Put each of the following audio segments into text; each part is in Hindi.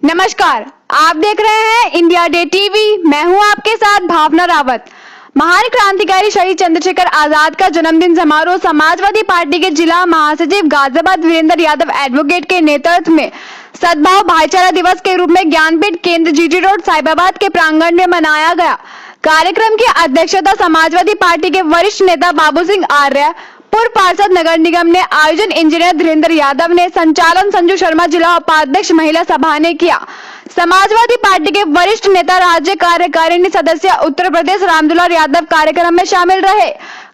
नमस्कार, आप देख रहे हैं इंडिया डे टीवी। मैं हूं आपके साथ भावना रावत। महान क्रांतिकारी शहीद चंद्रशेखर आजाद का जन्मदिन समारोह समाजवादी पार्टी के जिला महासचिव गाजियाबाद वीरेंद्र यादव एडवोकेट के नेतृत्व में सद्भाव भाईचारा दिवस के रूप में ज्ञानपीठ केंद्र जीटी रोड साहिबाबाद के प्रांगण में मनाया गया। कार्यक्रम की अध्यक्षता समाजवादी पार्टी के वरिष्ठ नेता बाबू सिंह आर्य, पूर्व पार्षद नगर निगम ने, आयोजन इंजीनियर धीरेन्द्र यादव ने, संचालन संजू शर्मा जिला उपाध्यक्ष महिला सभा ने किया। समाजवादी पार्टी के वरिष्ठ नेता राज्य कार्यकारिणी सदस्य उत्तर प्रदेश रामदुलार यादव कार्यक्रम में शामिल रहे।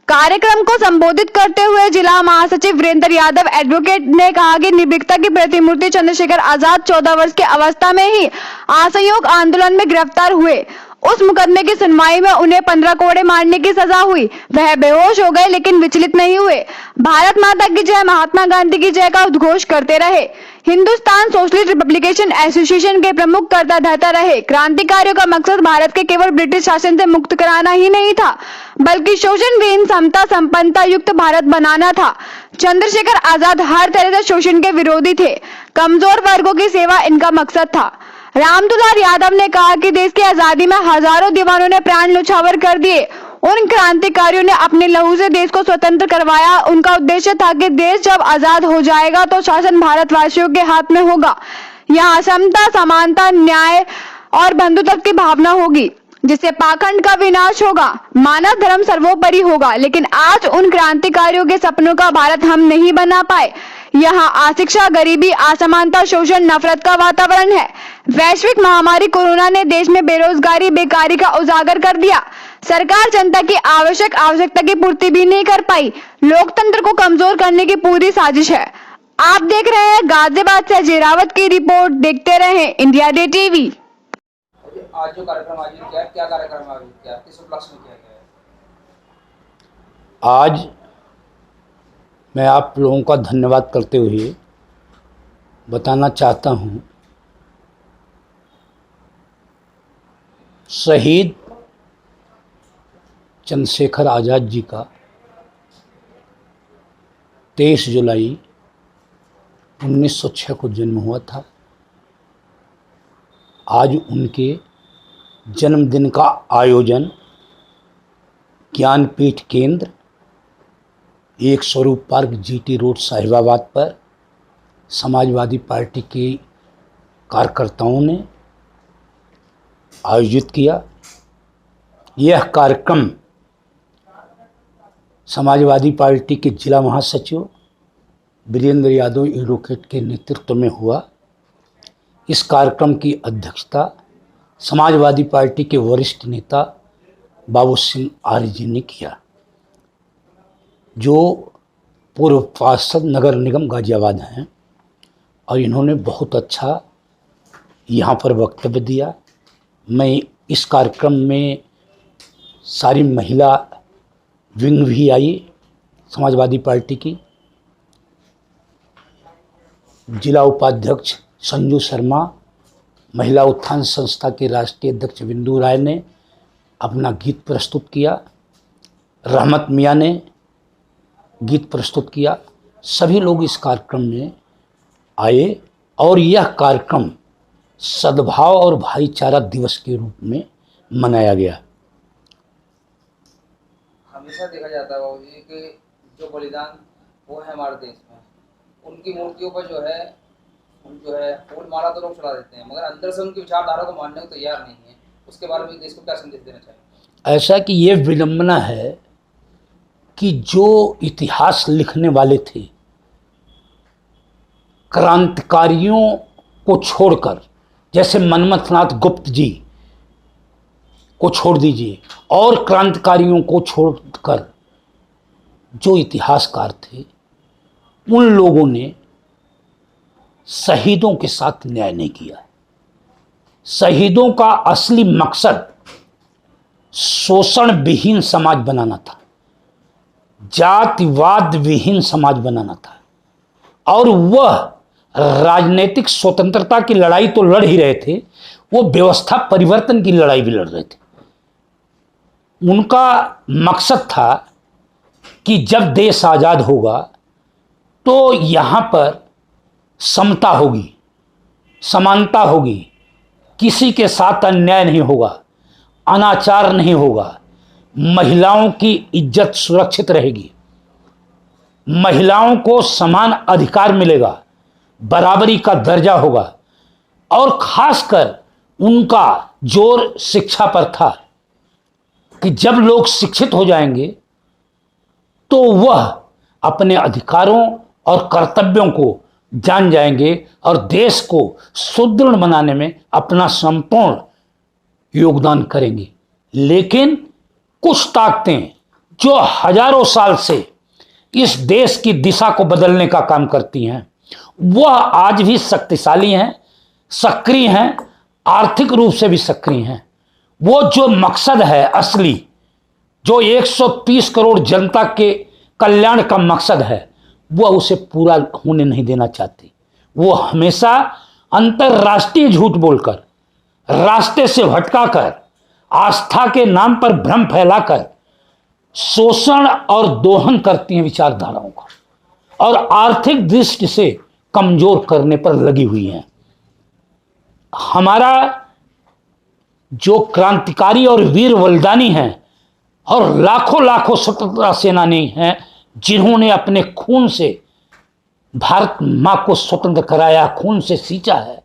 कार्यक्रम को संबोधित करते हुए जिला महासचिव वीरेंद्र यादव एडवोकेट ने कहा कि निर्भीकता की प्रतिमूर्ति चंद्रशेखर आजाद 14 वर्ष की अवस्था में ही असहयोग आंदोलन में गिरफ्तार हुए। उस मुकदमे की सुनवाई में उन्हें 15 कोड़े मारने की सजा हुई। वह बेहोश हो गए लेकिन विचलित नहीं हुए। भारत माता की जय, महात्मा गांधी की जय का उद्घोष करते रहे। हिंदुस्तान सोशलिस्ट रिपब्लिकेशन एसोसिएशन के प्रमुख करता धरता रहे। क्रांतिकारियों का मकसद भारत के केवल ब्रिटिश शासन से मुक्त कराना ही नहीं था, बल्कि शोषण विहीन, समता संपन्नता युक्त भारत बनाना था। चंद्रशेखर आजाद हर तरह से शोषण के विरोधी थे। कमजोर वर्गों की सेवा इनका मकसद था। रामदुलार यादव ने कहा कि देश की आजादी में हजारों दीवानों ने प्राण न्यौछावर कर दिए। उन क्रांतिकारियों ने अपने लहू से देश को स्वतंत्र करवाया। उनका उद्देश्य था कि देश जब आजाद हो जाएगा तो शासन भारतवासियों के हाथ में होगा। यहाँ समता, समानता, न्याय और बंधुत्व की भावना होगी, जिससे पाखंड का विनाश होगा। मानव धर्म सर्वोपरि होगा। लेकिन आज उन क्रांतिकारियों के सपनों का भारत हम नहीं बना पाए। यहाँ अशिक्षा, गरीबी, असमानता, शोषण, नफरत का वातावरण है। वैश्विक महामारी कोरोना ने देश में बेरोजगारी, बेकारी का उजागर कर दिया। सरकार जनता की आवश्यकता की पूर्ति भी नहीं कर पाई। लोकतंत्र को कमजोर करने की पूरी साजिश है। आप देख रहे हैं गाजियाबाद से अजय रावत की रिपोर्ट। देखते रहें इंडिया डे टीवी। आज जो कार्यक्रम आयोजित किया, क्या कार्यक्रम आयोजित किया, किस उपलक्ष्य में किया गया है? आज मैं आप लोगों का धन्यवाद करते हुए बताना चाहता हूं, शहीद चंद्रशेखर आज़ाद जी का 23 जुलाई 1906 को जन्म हुआ था। आज उनके जन्मदिन का आयोजन ज्ञानपीठ केंद्र, एक स्वरूप पार्क, जीटी रोड साहिबाबाद पर समाजवादी पार्टी के कार्यकर्ताओं ने आयोजित किया। यह कार्यक्रम समाजवादी पार्टी के जिला महासचिव वीरेंद्र यादव एडवोकेट के नेतृत्व में हुआ। इस कार्यक्रम की अध्यक्षता समाजवादी पार्टी के वरिष्ठ नेता बाबू सिंह आर्य जी ने किया, जो पूर्व पार्षद नगर निगम गाजियाबाद हैं, और इन्होंने बहुत अच्छा यहाँ पर वक्तव्य दिया। मैं इस कार्यक्रम में सारी महिला विंग भी आई, समाजवादी पार्टी की। जिला उपाध्यक्ष संजू शर्मा, महिला उत्थान संस्था के राष्ट्रीय अध्यक्ष बिंदु राय ने अपना गीत प्रस्तुत किया। रहमत मियाँ ने गीत प्रस्तुत किया। सभी लोग इस कार्यक्रम में आए और यह कार्यक्रम सद्भाव और भाईचारा दिवस के रूप में मनाया गया। हमेशा देखा जाता है बाबू जी कि जो बलिदान वो है हमारे देश में, उनकी मूर्तियों पर जो है फूल माला तो लोग चढ़ा देते हैं, मगर अंदर से उनकी विचारधारा को मानने को तैयार नहीं है। उसके बारे में देश को क्या संदेश देना चाहिए? ऐसा कि ये विडंबना है कि जो इतिहास लिखने वाले थे, क्रांतिकारियों को छोड़कर, जैसे मनमथनाथ गुप्त जी को छोड़ दीजिए, और क्रांतिकारियों को छोड़कर जो इतिहासकार थे, उन लोगों ने शहीदों के साथ न्याय नहीं किया। शहीदों का असली मकसद शोषण विहीन समाज बनाना था, जातिवाद विहीन समाज बनाना था, और वह राजनीतिक स्वतंत्रता की लड़ाई तो लड़ ही रहे थे, वो व्यवस्था परिवर्तन की लड़ाई भी लड़ रहे थे। उनका मकसद था कि जब देश आज़ाद होगा तो यहाँ पर समता होगी, समानता होगी, किसी के साथ अन्याय नहीं होगा, अनाचार नहीं होगा, महिलाओं की इज्जत सुरक्षित रहेगी, महिलाओं को समान अधिकार मिलेगा, बराबरी का दर्जा होगा। और खासकर उनका जोर शिक्षा पर था कि जब लोग शिक्षित हो जाएंगे तो वह अपने अधिकारों और कर्तव्यों को जान जाएंगे और देश को सुदृढ़ बनाने में अपना संपूर्ण योगदान करेंगे। लेकिन कुछ ताकतें जो हजारों साल से इस देश की दिशा को बदलने का काम करती हैं, वह आज भी शक्तिशाली हैं, सक्रिय हैं, आर्थिक रूप से भी सक्रिय हैं। वो जो मकसद है असली, जो 130 करोड़ जनता के कल्याण का मकसद है, वह उसे पूरा होने नहीं देना चाहती। वो हमेशा अंतर्राष्ट्रीय झूठ बोलकर, रास्ते से भटकाकर, आस्था के नाम पर भ्रम फैलाकर शोषण और दोहन करती हैं विचारधाराओं का, और आर्थिक दृष्टि से कमजोर करने पर लगी हुई हैं। हमारा जो क्रांतिकारी और वीर बलिदानी हैं और लाखों लाखों स्वतंत्रता सेनानी हैं, जिन्होंने अपने खून से भारत माँ को स्वतंत्र कराया, खून से सींचा है,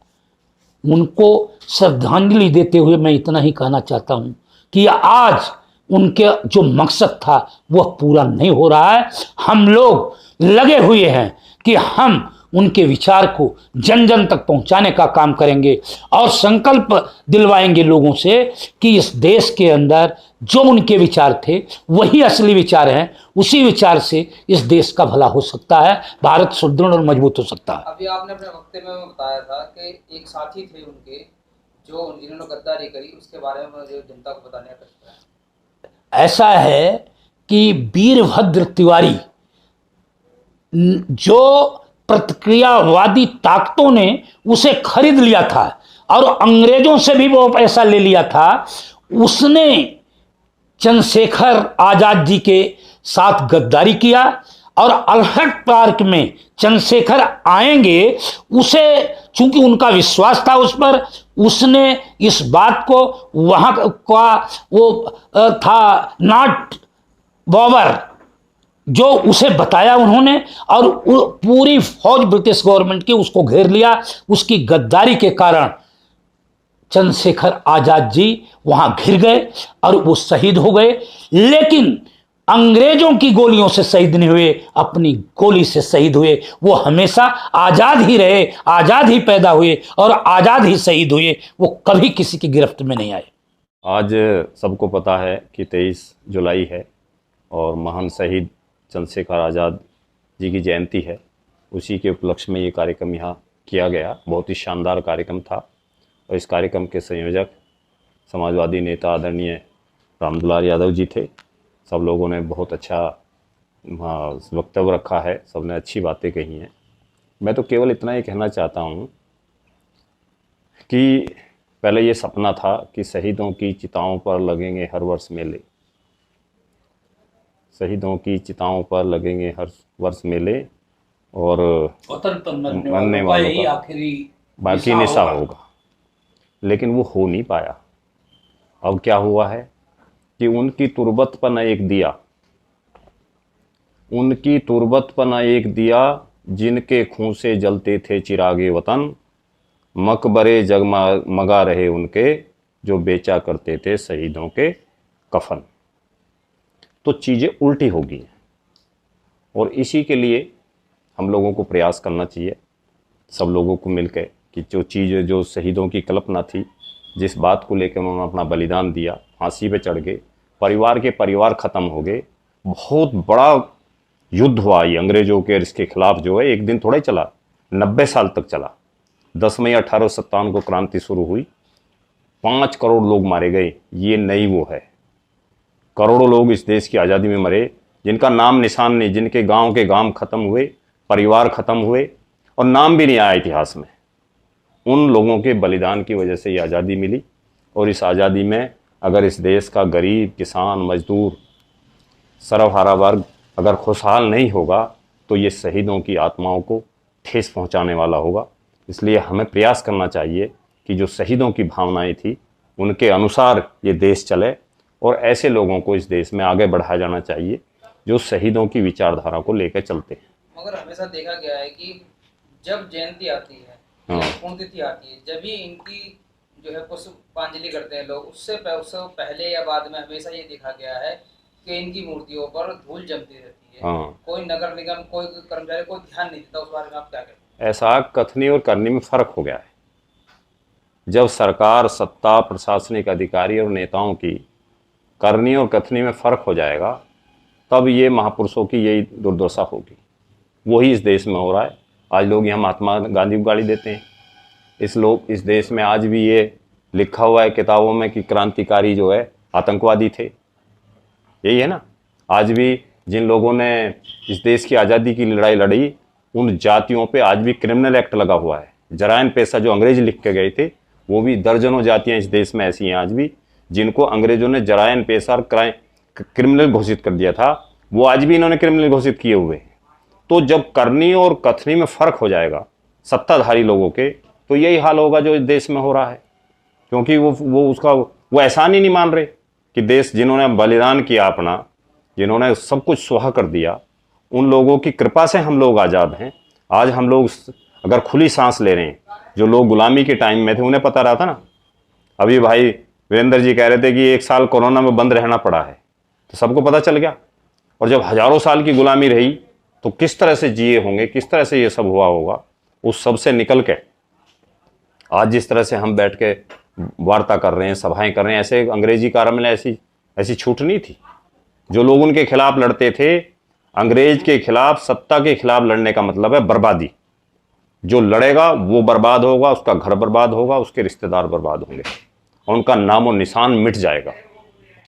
उनको श्रद्धांजलि देते हुए मैं इतना ही कहना चाहता हूं कि आज उनके जो मकसद था वह पूरा नहीं हो रहा है। हम लोग लगे हुए हैं कि हम उनके विचार को जन जन तक पहुंचाने का काम करेंगे और संकल्प दिलवाएंगे लोगों से कि इस देश के अंदर जो उनके विचार थे वही असली विचार हैं। उसी विचार से इस देश का भला हो सकता है, भारत सुदृढ़ और मजबूत हो सकता है। अभी आपने अपने वक्तव्य में बताया था कि एक साथी थे उनके जो जिन्होंने गद्दारी करी, उसके बारे में मुझे जनता को बताने का कष्ट है। ऐसा है कि वीरभद्र तिवारी जो प्रतिक्रियावादी ताकतों ने उसे खरीद लिया था और अंग्रेजों से भी वो पैसा ले लिया था, उसने चंद्रशेखर आजाद जी के साथ गद्दारी किया और अल्बर्ट पार्क में चंद्रशेखर आएंगे, उसे चूंकि उनका विश्वास था उस पर, उसने इस बात को वहां का वो था नॉट बॉबर जो उसे बताया उन्होंने, और पूरी फौज ब्रिटिश गवर्नमेंट की उसको घेर लिया। उसकी गद्दारी के कारण चंद्रशेखर आजाद जी वहां घिर गए और वो शहीद हो गए। लेकिन अंग्रेजों की गोलियों से शहीद नहीं हुए, अपनी गोली से शहीद हुए। वो हमेशा आजाद ही रहे, आजाद ही पैदा हुए और आजाद ही शहीद हुए। वो कभी किसी की गिरफ्त में नहीं आए। आज सबको पता है कि 23 जुलाई है और महान शहीद चंद्रशेखर आज़ाद जी की जयंती है। उसी के उपलक्ष्य में ये कार्यक्रम यहाँ किया गया। बहुत ही शानदार कार्यक्रम था और इस कार्यक्रम के संयोजक समाजवादी नेता आदरणीय रामदुलार यादव जी थे। सब लोगों ने बहुत अच्छा वक्तव्य रखा है, सबने अच्छी बातें कही हैं। मैं तो केवल इतना ही कहना चाहता हूँ कि पहले ये सपना था कि शहीदों की चिताओं पर लगेंगे हर वर्ष मेले, शहीदों की चिताओं पर लगेंगे हर वर्ष मेले और वतन पर मरने वालों का आखिरी बाकी निशा होगा। लेकिन वो हो नहीं पाया। अब क्या हुआ है कि उनकी तुरबत पर न एक दिया, उनकी तुरबत पर न एक दिया, जिनके खून से जलते थे चिरागे वतन, मकबरे जगमगा रहे उनके, जो बेचा करते थे शहीदों के कफन। तो चीज़ें उल्टी हो गई हैं और इसी के लिए हम लोगों को प्रयास करना चाहिए, सब लोगों को मिलकर, कि जो चीज़ जो शहीदों की कल्पना थी, जिस बात को लेकर उन्होंने अपना बलिदान दिया, फांसी पे चढ़ गए, परिवार के परिवार ख़त्म हो गए, बहुत बड़ा युद्ध हुआ ये अंग्रेज़ों के इसके खिलाफ, जो है एक दिन थोड़ा ही चला, 90 साल तक चला। 10 मई 1857 को क्रांति शुरू हुई, 5 करोड़ लोग मारे गए। ये नई वो है, करोड़ों लोग इस देश की आज़ादी में मरे, जिनका नाम निशान नहीं, जिनके गांव के गांव ख़त्म हुए, परिवार ख़त्म हुए और नाम भी नहीं आया इतिहास में। उन लोगों के बलिदान की वजह से ये आज़ादी मिली। और इस आज़ादी में अगर इस देश का गरीब, किसान, मजदूर, सर्वहारा वर्ग अगर खुशहाल नहीं होगा तो ये शहीदों की आत्माओं को ठेस पहुंचाने वाला होगा। इसलिए हमें प्रयास करना चाहिए कि जो शहीदों की भावनाएं थी उनके अनुसार ये देश चले, और ऐसे लोगों को इस देश में आगे बढ़ाया जाना चाहिए जो शहीदों की विचारधारा को लेकर चलते हैं। मगर हमेशा देखा गया है कि जब जयंती आती है, हाँ। पुण्यतिथि आती है, जब भी इनकी जो है पुष्पांजलि करते हैं लोग, उससे पहले या बाद में हमेशा ये देखा गया है कि इनकी मूर्तियों पर धूल जमती रहती है। हाँ। कोई नगर निगम, कोई कर्मचारी कोई ध्यान नहीं देता। उस बारे में आप क्या कहते हैं? ऐसा कथनी और करनी में फर्क हो गया है। जब सरकार, सत्ता, प्रशासनिक अधिकारी और नेताओं की करनी और कथनी में फर्क हो जाएगा, तब ये महापुरुषों की यही दुर्दशा होगी। वही इस देश में हो रहा है। आज लोग यहाँ महात्मा गांधी को गाली देते हैं। इस देश में आज भी ये लिखा हुआ है किताबों में कि क्रांतिकारी जो है आतंकवादी थे। यही है ना। आज भी जिन लोगों ने इस देश की आज़ादी की लड़ाई लड़ी, उन जातियों पे आज भी क्रिमिनल एक्ट लगा हुआ है। जरायन पेशा जो अंग्रेज लिख के गए थे, वो भी दर्जनों जातियां इस देश में ऐसी हैं आज भी जिनको अंग्रेजों ने जरायन पेशा और क्रिमिनल घोषित कर दिया था। वो आज भी इन्होंने क्रिमिनल घोषित किए हुए। तो जब करनी और कथनी में फर्क हो जाएगा सत्ताधारी लोगों के, तो यही हाल होगा जो इस देश में हो रहा है। क्योंकि वो एहसान ही नहीं मान रहे कि देश, जिन्होंने बलिदान किया अपना, जिन्होंने सब कुछ सुहा कर दिया, उन लोगों की कृपा से हम लोग आज़ाद हैं। आज हम लोग अगर खुली सांस ले रहे हैं, जो लोग गुलामी के टाइम में थे उन्हें पता रहा था ना। अभी भाई वीरेंद्र जी कह रहे थे कि 1 साल कोरोना में बंद रहना पड़ा है, तो सबको पता चल गया। और जब हजारों साल की गुलामी रही तो किस तरह से जिए होंगे, किस तरह से ये सब हुआ होगा। उस सब से निकल के आज जिस तरह से हम बैठ के वार्ता कर रहे हैं, सभाएं कर रहे हैं, ऐसे अंग्रेजी काल में ऐसी छूट नहीं थी। जो लोग उनके खिलाफ लड़ते थे, अंग्रेज के खिलाफ, सत्ता के खिलाफ लड़ने का मतलब है बर्बादी। जो लड़ेगा वो बर्बाद होगा, उसका घर बर्बाद होगा, उसके रिश्तेदार बर्बाद होंगे और उनका नामो निशान मिट जाएगा।